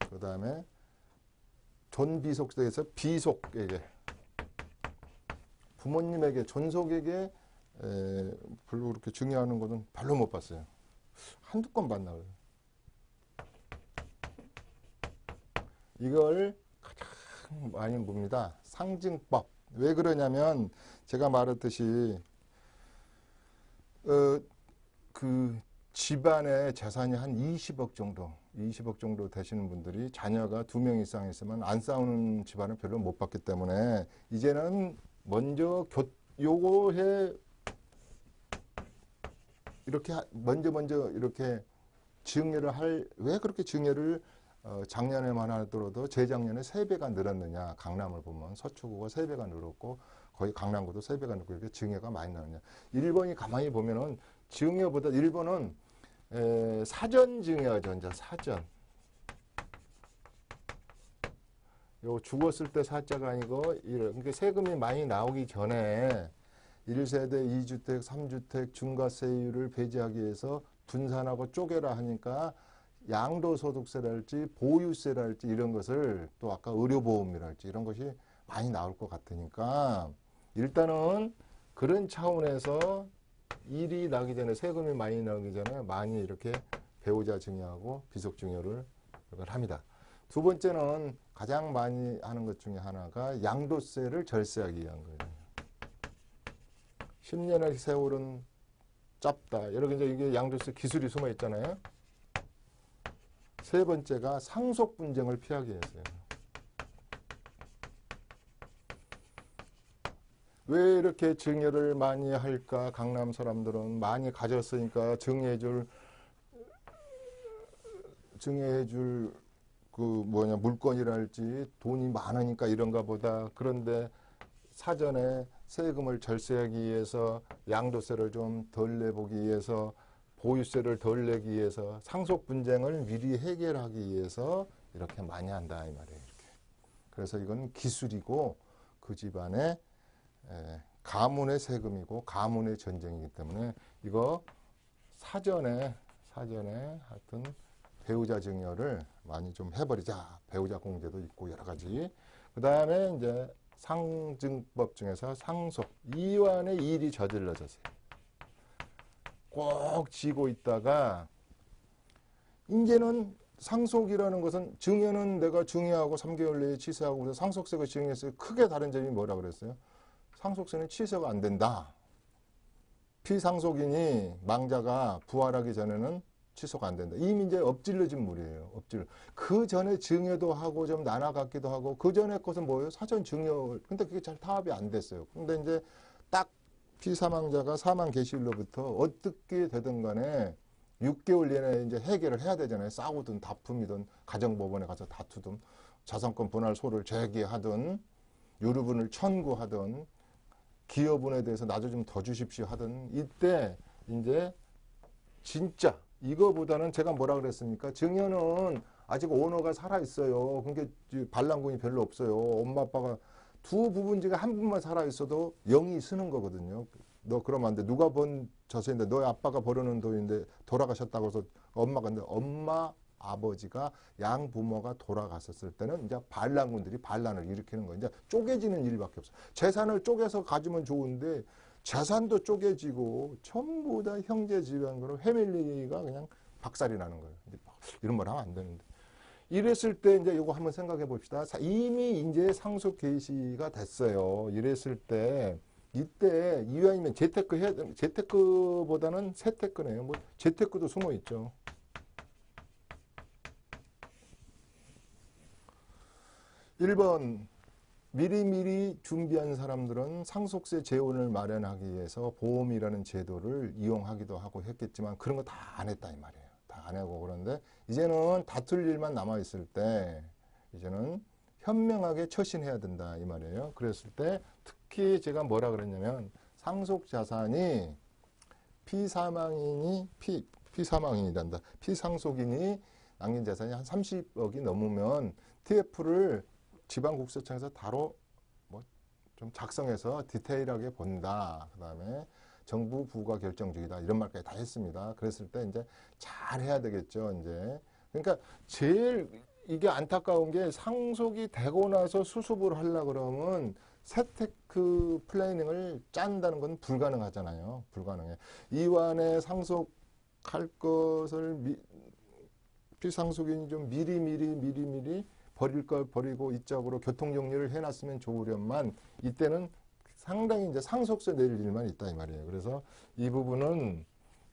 S2: 그 다음에 존비속세에서 비속에게 부모님에게 존속에게 별로 그렇게 증여하는 것은 별로 못 봤어요. 한두 건 봤나 봐요. 이걸 가장 많이 봅니다. 상증법. 왜 그러냐면 제가 말했듯이 그 집안의 재산이 한 20억 정도 되시는 분들이 자녀가 2명 이상 있으면 안 싸우는 집안은 별로 못 봤기 때문에 이제는 먼저 요거에 이렇게 먼저 이렇게 증여를 왜 그렇게 증여를 작년에만 하더라도 재작년에 3배가 늘었느냐. 강남을 보면 서초구가 3배가 늘었고 거의 강남구도 3배가 늘고 이렇게 증여가 많이 나느냐. 1번이 가만히 보면은 증여보다 1번은 사전 증여죠. 이제 사전. 요 죽었을 때 사자가 아니고 그러니까 세금이 많이 나오기 전에 1세대, 2주택, 3주택 중과세율을 배제하기 위해서 분산하고 쪼개라 하니까 양도소득세랄지 보유세랄지 이런 것을 또 아까 의료보험이랄지 이런 것이 많이 나올 것 같으니까 일단은 그런 차원에서 일이 나기 전에 세금이 많이 나오기 전에 많이 이렇게 배우자 증여하고 비속 증여를 합니다. 두 번째는 가장 많이 하는 것 중에 하나가 양도세를 절세하기 위한 거예요. 10년의 세월은 짧다. 여러분 이제 이게 양도세 기술이 숨어 있잖아요. 세 번째가 상속 분쟁을 피하기 위해서요. 왜 이렇게 증여를 많이 할까? 강남 사람들은 많이 가졌으니까 증여해줄 물건이랄지 돈이 많으니까 이런가 보다. 그런데 사전에 세금을 절세하기 위해서 양도세를 좀 덜 내보기 위해서 보유세를 덜 내기 위해서 상속 분쟁을 미리 해결하기 위해서 이렇게 많이 한다 이 말이에요. 이렇게. 그래서 이건 기술이고 그 집안의 가문의 세금이고 가문의 전쟁이기 때문에 이거 사전에 하여튼 배우자 증여를 많이 좀 해버리자. 배우자 공제도 있고 여러 가지. 그 다음에 이제 상증법 중에서 상속, 이완의 일이 저질러졌어요. 꼭 쥐고 있다가 이제는 상속이라는 것은 증여는 내가 증여하고 3개월 내에 취소하고 그래서 상속세가 증여했어요. 크게 다른 점이 뭐라 그랬어요? 상속세는 취소가 안 된다. 피상속인이 망자가 부활하기 전에는 취소가 안 된다. 이미 이제 엎질러진 물이에요. 그 전에 증여도 하고 좀 나눠갖기도 하고 그 전에 것은 뭐예요? 사전 증여. 근데 그게 잘 타협이 안 됐어요. 근데 이제 딱 피사망자가 사망 개시일로부터 어떻게 되든 간에 6개월 내내 이제 해결을 해야 되잖아요. 싸우든 다툼이든 가정법원에 가서 다투든 자산권 분할소를 제기하든 유류분을 청구하든 기여분에 대해서 나도 좀 더 주십시오 하든 이때 이제 진짜 이거보다는 제가 뭐라 그랬습니까? 증여는 아직 오너가 살아있어요. 그러니까 반란군이 별로 없어요. 엄마 아빠가 두 부분지가 한 분만 살아있어도 영이 쓰는 거거든요. 너 그러면 안 돼. 누가 번 저세인데 너희 아빠가 벌어놓은 돈인데 돌아가셨다고 해서 근데 엄마 아버지가 양부모가 돌아갔었을 때는 이제 반란군들이 반란을 일으키는 거예요. 이제 쪼개지는 일밖에 없어. 재산을 쪼개서 가지면 좋은데 재산도 쪼개지고 전부 다 형제 집안으로 패밀리가 그냥 박살이 나는 거예요. 이런 말 하면 안 되는데. 이랬을 때 이제 이거 한번 생각해 봅시다. 이미 이제 상속 개시가 됐어요. 이랬을 때 이때 이왕이면 재테크보다는 세테크네요. 뭐 재테크도 숨어 있죠. 1번 미리미리 준비한 사람들은 상속세 재원을 마련하기 위해서 보험이라는 제도를 이용하기도 하고 했겠지만 그런 거 다 안 했다 이 말이에요. 다 안 하고 그런데 이제는 다툴 일만 남아있을 때 이제는 현명하게 처신해야 된다 이 말이에요. 그랬을 때 특히 제가 뭐라 그랬냐면 상속자산이 피상속인이 남긴 재산이 한 30억이 넘으면 TF를 지방국세청에서 바로 좀 작성해서 디테일하게 본다. 그 다음에 정부 부가 결정 중이다. 이런 말까지 다 했습니다. 그랬을 때 이제 잘 해야 되겠죠. 이제 그러니까 제일 이게 안타까운 게 상속이 되고 나서 수습을 하려고 그러면 세테크 플래닝을 짠다는 건 불가능하잖아요. 불가능해. 이완에 상속할 것을 피상속인이 좀 미리 버릴 걸 버리고 이쪽으로 교통정리를 해놨으면 좋으련만 이때는 상당히 이제 상속세 낼 일만 있다 이 말이에요. 그래서 이 부분은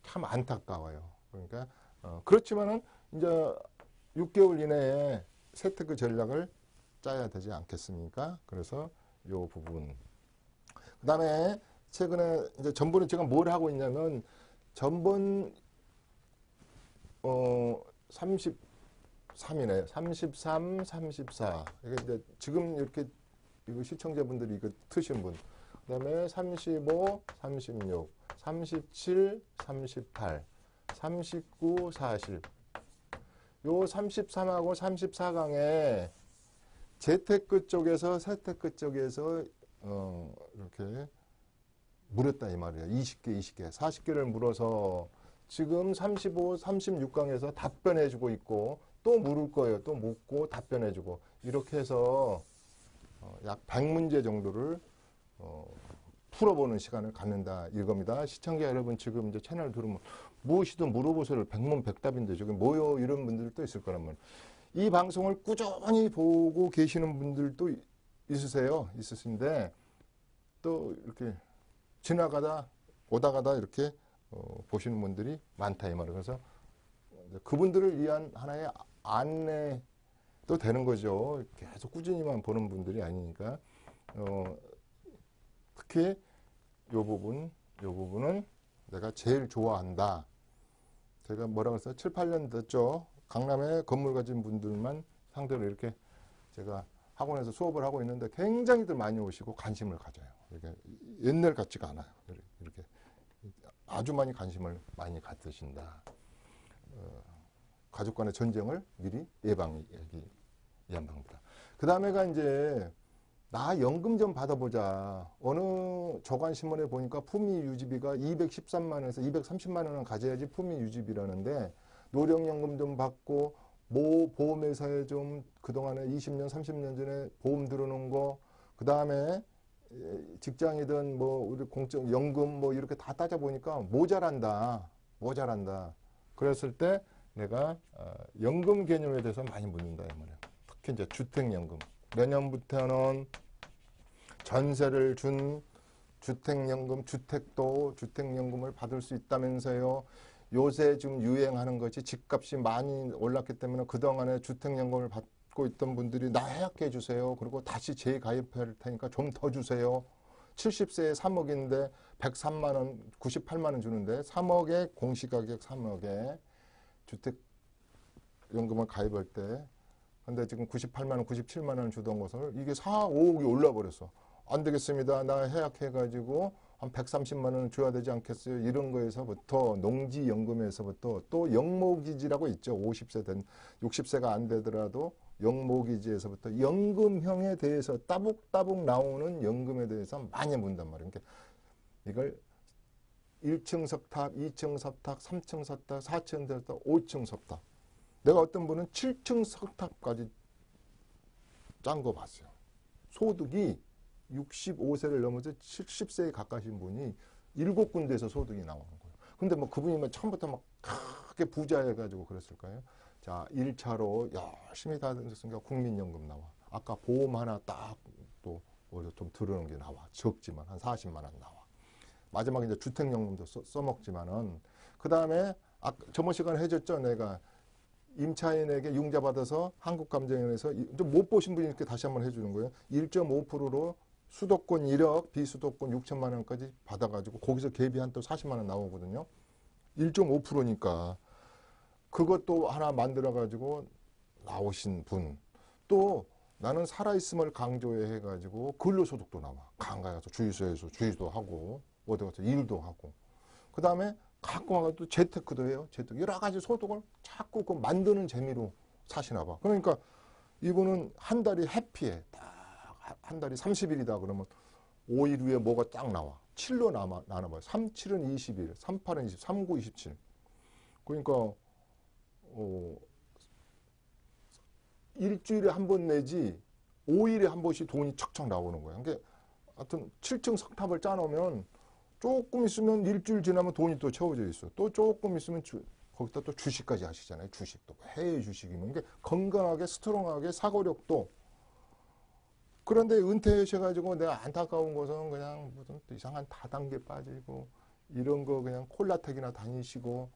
S2: 참 안타까워요. 그러니까 그렇지만은 이제 6개월 이내에 세테크 전략을 짜야 되지 않겠습니까? 그래서 요 부분. 그다음에 최근에 이제 전번에 제가 뭘 하고 있냐면 전번 33이네요. 33, 34. 이게 이제 지금 이렇게 이거 시청자분들이 이거 트신 분. 그다음에 35, 36, 37, 38, 39, 40. 요 33하고 34강에 재테크 쪽에서 세테크 쪽에서 이렇게 물었다 이 말이에요. 20개, 40개를 물어서 지금 35, 36강에서 답변해주고 있고 또 물을 거예요. 또 묻고 답변해주고 이렇게 해서 약 100문제 정도를 풀어보는 시간을 갖는다 이겁니다. 시청자 여러분 지금 이제 채널 들으면 무엇이든 물어보세요. 100문 100답인데 저기 뭐요 이런 분들도 있을 거란 말이에요. 이 방송을 꾸준히 보고 계시는 분들도 있으신데 또 이렇게 지나가다 오다가다 이렇게 보시는 분들이 많다 이 말이에요. 그래서 그분들을 위한 하나의 안내도 되는 거죠. 계속 꾸준히만 보는 분들이 아니니까 특히 요 부분은 내가 제일 좋아한다. 제가 뭐라고 했어요? 7, 8년 됐죠. 강남에 건물 가진 분들만 상대로 이렇게 제가 학원에서 수업을 하고 있는데 굉장히들 많이 오시고 관심을 가져요. 이렇게 옛날 같지가 않아요. 이렇게 아주 많이 관심을 많이 갖으신다. 가족 간의 전쟁을 미리 예방하기 위한 방법이다. 그 다음에가 이제 나 연금 좀 받아보자. 어느 저간신문에 보니까 품위 유지비가 213만 원에서 230만 원은 가져야지 품위 유지비라는데 노령연금 좀 받고 모 보험회사에 좀 그동안에 20년, 30년 전에 보험 들어놓은 거, 그 다음에 직장이든 뭐 우리 공적 연금 뭐 이렇게 다 따져보니까 모자란다. 그랬을 때 내가 연금 개념에 대해서 많이 묻는다 이 말이에요. 특히 이제 주택연금. 내년부터는 전세를 준 주택연금, 주택도 주택연금을 받을 수 있다면서요. 요새 좀 유행하는 것이 집값이 많이 올랐기 때문에 그동안에 주택연금을 받고 있던 분들이 나 해약해 주세요. 그리고 다시 재가입할 테니까 좀 더 주세요. 70세에 3억인데 103만 원, 98만 원 주는데 3억에 공시가격 3억에 주택연금을 가입할 때 근데 지금 98만 원, 97만 원 주던 것을 이게 4, 5억이 올라버렸어. 안 되겠습니다. 나 해약해가지고 한 130만 원 줘야 되지 않겠어요? 이런 거에서부터 농지연금에서부터 또 영모기지라고 있죠. 50세 된 60세가 안 되더라도 영모기지에서부터 연금형에 대해서 따북따북 나오는 연금에 대해서 많이 묻는단 말이에요. 그러니까 이걸 1층 석탑, 2층 석탑, 3층 석탑, 4층 석탑, 5층 석탑. 내가 어떤 분은 7층 석탑까지 짠 거 봤어요. 소득이 65세를 넘어서 70세에 가까우신 분이 7군데에서 소득이 나오는 거예요. 근데 뭐 그분이 처음부터 막 크게 부자해가지고 그랬을까요? 자, 1차로 열심히 다 됐으니까 국민연금 나와. 아까 보험 하나 딱 또 좀 들어오는 게 나와. 적지만 한 40만 원 나와. 마지막에 이제 주택연금도 써먹지만은 그 다음에 저번 시간에 해줬죠. 내가 임차인에게 융자 받아서 한국감정원에서 좀 못 보신 분이 이렇게 다시 한번 해주는 거예요. 1.5%로 수도권 1억, 비수도권 6천만 원까지 받아가지고 거기서 개비한 또 40만 원 나오거든요. 1.5%니까 그것도 하나 만들어가지고 나오신 분. 또 나는 살아있음을 강조해 가지고 근로소득도 나와. 강가에 가서 주유소에서 주유도 하고 어디 가서 일도 하고. 그 다음에 갖고 와서 또 재테크도 해요. 재테크. 여러 가지 소득을 자꾸 그 만드는 재미로 사시나 봐. 그러니까 이분은 한 달이 해피해. 딱 한 달이 30일이다 그러면 5일 후에 뭐가 딱 나와. 7로 나눠봐요. 3, 7은 20일, 3, 8은 20, 3, 9, 27. 그러니까 일주일에 한 번 내지 5일에 한 번씩 돈이 척척 나오는 거야. 그러니까 하여튼 7층 석탑을 짜놓으면 조금 있으면 일주일 지나면 돈이 또 채워져 있어. 또 조금 있으면 거기다 또 주식까지 하시잖아요. 주식도. 해외 주식이면. 이게 건강하게, 스트롱하게, 사고력도. 그런데 은퇴하셔가지고 내가 안타까운 것은 그냥 무슨 또 이상한 다단계 빠지고 이런 거 그냥 콜라텍이나 다니시고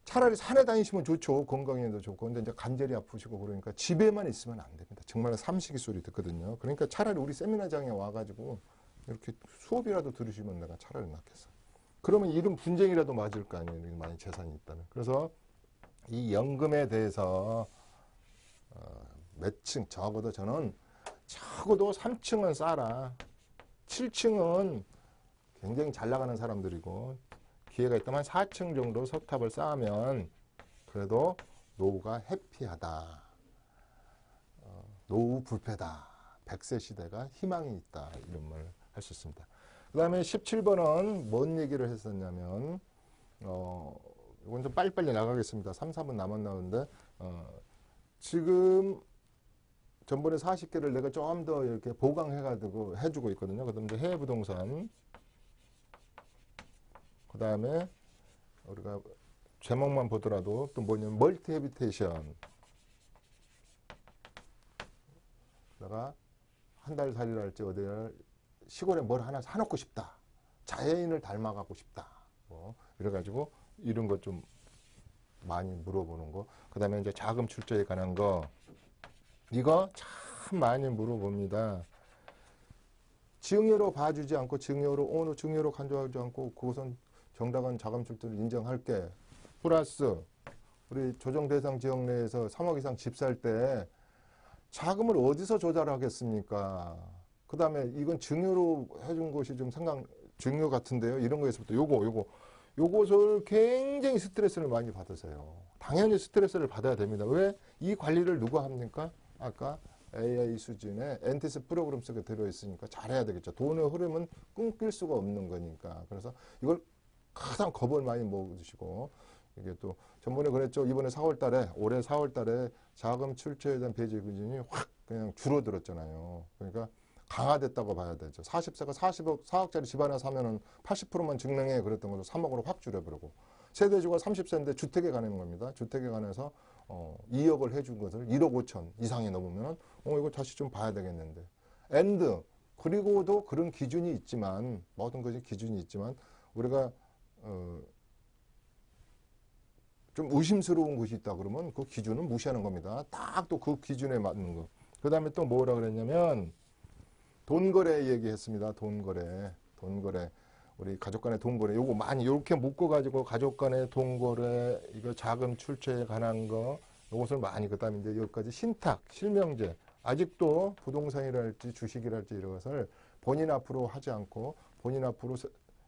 S2: 차라리 산에 다니시면 좋죠. 건강에도 좋고. 근데 이제 간절히 아프시고 그러니까 집에만 있으면 안 됩니다. 정말 삼식이 소리 듣거든요. 그러니까 차라리 우리 세미나장에 와가지고 이렇게 수업이라도 들으시면 내가 차라리 낫겠어. 그러면 이런 분쟁이라도 맞을 거 아니에요. 많이 재산이 있다면. 그래서 이 연금에 대해서 몇 층, 적어도 저는 적어도 3층은 싸라. 7층은 굉장히 잘 나가는 사람들이고 기회가 있다면 4층 정도 석탑을 쌓으면 그래도 노후가 해피하다. 노후 불패다. 100세 시대가 희망이 있다. 이런 말을 할 수 있습니다. 그 다음에 17번은 뭔 얘기를 했었냐면 이건 좀 빨리빨리 나가겠습니다. 3, 4분 남았나는데 지금 전번에 40개를 내가 좀 더 이렇게 보강해가지고 해주고 있거든요. 그 다음에 해외부동산 그 다음에 우리가 제목만 보더라도 또 뭐냐면 멀티 해비테이션 내가 한 달 살이라 할지 어디를 시골에 뭘 하나 사놓고 싶다. 자연인을 닮아가고 싶다. 뭐 이래가지고 이런 것 좀 많이 물어보는 거. 그 다음에 이제 자금 출처에 관한 거 이거 참 많이 물어봅니다. 증여로 봐주지 않고 증여로 간주하지 않고 그것은 정당한 자금 출처를 인정할게. 플러스 우리 조정 대상 지역 내에서 3억 이상 집 살 때 자금을 어디서 조달하겠습니까? 그 다음에 이건 증여로 해준 것이 좀 증여 같은데요. 이런 거에서부터 요것을 굉장히 스트레스를 많이 받으세요. 당연히 스트레스를 받아야 됩니다. 왜? 이 관리를 누가 합니까? 아까 AI 수준의 엔티스 프로그램 속에 들어있으니까 잘해야 되겠죠. 돈의 흐름은 끊길 수가 없는 거니까. 그래서 이걸 가장 겁을 많이 먹으시고, 이게 또 전번에 그랬죠. 이번에 4월 달에, 올해 4월 달에 자금 출처에 대한 배제 기준이 확 그냥 줄어들었잖아요. 그러니까 강화됐다고 봐야 되죠. 40세가 4억짜리 집 하나 사면은 80%만 증명해 그랬던 것을 3억으로 확 줄여버리고, 세대주가 30세인데 주택에 관한 겁니다. 주택에 관해서 2억을 해준 것을 1억 5천 이상이 넘으면 이거 다시 좀 봐야 되겠는데. 그리고도 그런 기준이 있지만, 모든 것이 기준이 있지만 우리가 좀 의심스러운 것이 있다 그러면 그 기준은 무시하는 겁니다. 딱 또 그 기준에 맞는 거. 그 다음에 또 뭐라 그랬냐면 돈거래 얘기했습니다. 돈거래. 우리 가족 간의 돈거래. 요거 많이 이렇게 묶어가지고 가족 간의 돈거래, 이거 자금 출처에 관한 거, 요것을 많이, 그 다음에 이제 여기까지 신탁, 실명제. 아직도 부동산이랄지 주식이랄지 이런 것을 본인 앞으로 하지 않고 본인 앞으로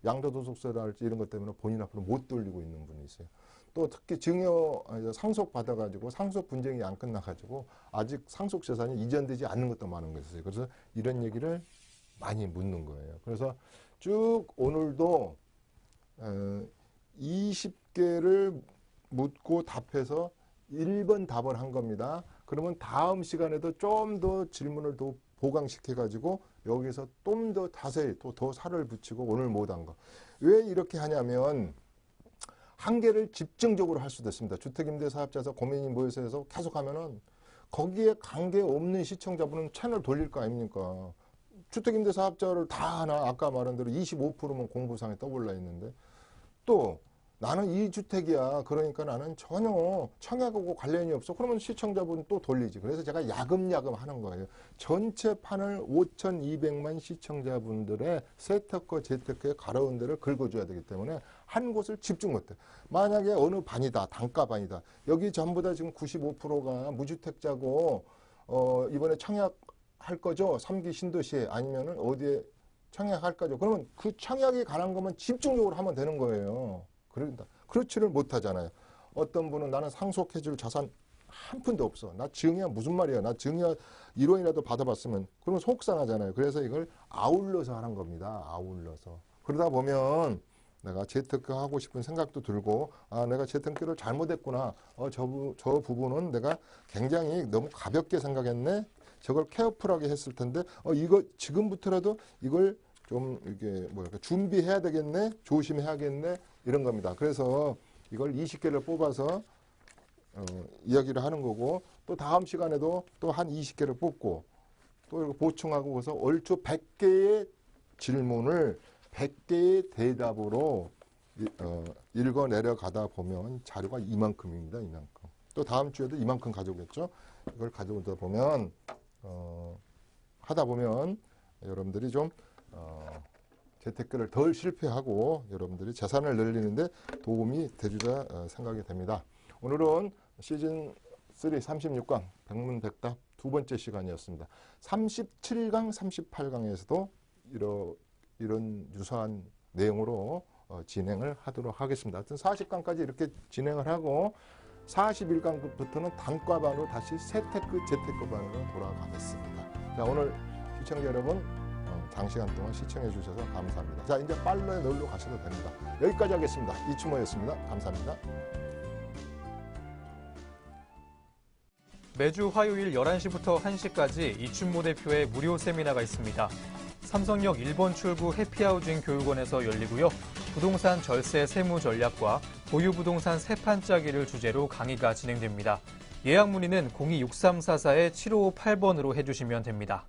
S2: 양도소득세랄지 이런 것 때문에 본인 앞으로 못 돌리고 있는 분이 있어요. 또 특히 증여 상속 받아가지고 상속 분쟁이 안 끝나가지고 아직 상속 재산이 이전되지 않는 것도 많은 것이에요. 그래서 이런 얘기를 많이 묻는 거예요. 그래서 쭉 오늘도 20개를 묻고 답해서 1번 답을 한 겁니다. 그러면 다음 시간에도 좀 더 질문을 더 보강시켜가지고 여기서 좀 더 자세히 또 더 살을 붙이고 오늘 못한 거. 왜 이렇게 하냐면 한 개를 집중적으로 할 수도 있습니다. 주택임대사업자에서 고민이 모여서 해서 계속 하면은 거기에 관계없는 시청자분은 채널 돌릴 거 아닙니까? 주택임대사업자를 다 하나, 아까 말한 대로 25%면 공부상에 떠올라 있는데, 또 나는 이 주택이야. 그러니까 나는 전혀 청약하고 관련이 없어. 그러면 시청자분 또 돌리지. 그래서 제가 야금야금 하는 거예요. 전체 판을 5,200만 시청자분들의 세특허, 재특허에 가려운 데를 긁어줘야 되기 때문에 한 곳을 집중 못해. 만약에 어느 반이다, 단가 반이다. 여기 전부 다 지금 95%가 무주택자고 이번에 청약할 거죠. 3기 신도시에 아니면은 어디에 청약할 거죠. 그러면 그 청약에 관한 것만 집중적으로 하면 되는 거예요. 그런다. 그렇지를 못하잖아요. 어떤 분은 나는 상속해줄 자산 한 푼도 없어. 나 증여 무슨 말이야. 나 증여 1원이라도 받아봤으면. 그러면 속상하잖아요. 그래서 이걸 아울러서 하는 겁니다. 아울러서. 그러다 보면 내가 재특허 하고 싶은 생각도 들고, 아, 내가 재특허를 잘못했구나. 저 부분은 내가 굉장히 너무 가볍게 생각했네. 저걸 케어풀하게 했을 텐데, 이거 지금부터라도 이걸 좀 이게 준비해야 되겠네. 조심해야겠네. 이런 겁니다. 그래서 이걸 20개를 뽑아서 이야기를 하는 거고, 또 다음 시간에도 또 한 20개를 뽑고 또 이거 보충하고 그래서 얼추 100개의 질문을 100개의 대답으로 읽어 내려가다 보면 자료가 이만큼입니다. 이만큼. 또 다음 주에도 이만큼 가져오겠죠. 이걸 가져오다 보면 하다 보면 여러분들이 좀 재테크를 덜 실패하고 여러분들이 재산을 늘리는데 도움이 되리라 생각이 됩니다. 오늘은 시즌 3 36강 백문백답 두 번째 시간이었습니다. 37강, 38강에서도 이런 유사한 내용으로 진행을 하도록 하겠습니다. 하여튼 40강까지 이렇게 진행을 하고 41강부터는 단과반으로 다시 세테크, 재테크반으로 돌아가겠습니다. 자, 오늘 시청자 여러분 장시간 동안 시청해 주셔서 감사합니다. 자, 이제 빨래 놀러 가셔도 됩니다. 여기까지 하겠습니다. 이충호였습니다. 감사합니다.
S3: 매주 화요일 11시부터 1시까지 이춘모 대표의 무료 세미나가 있습니다. 삼성역 1번 출구 해피하우징 교육원에서 열리고요. 부동산 절세 세무 전략과 보유부동산 세판 짜기를 주제로 강의가 진행됩니다. 예약 문의는 026344-7558번으로 해주시면 됩니다.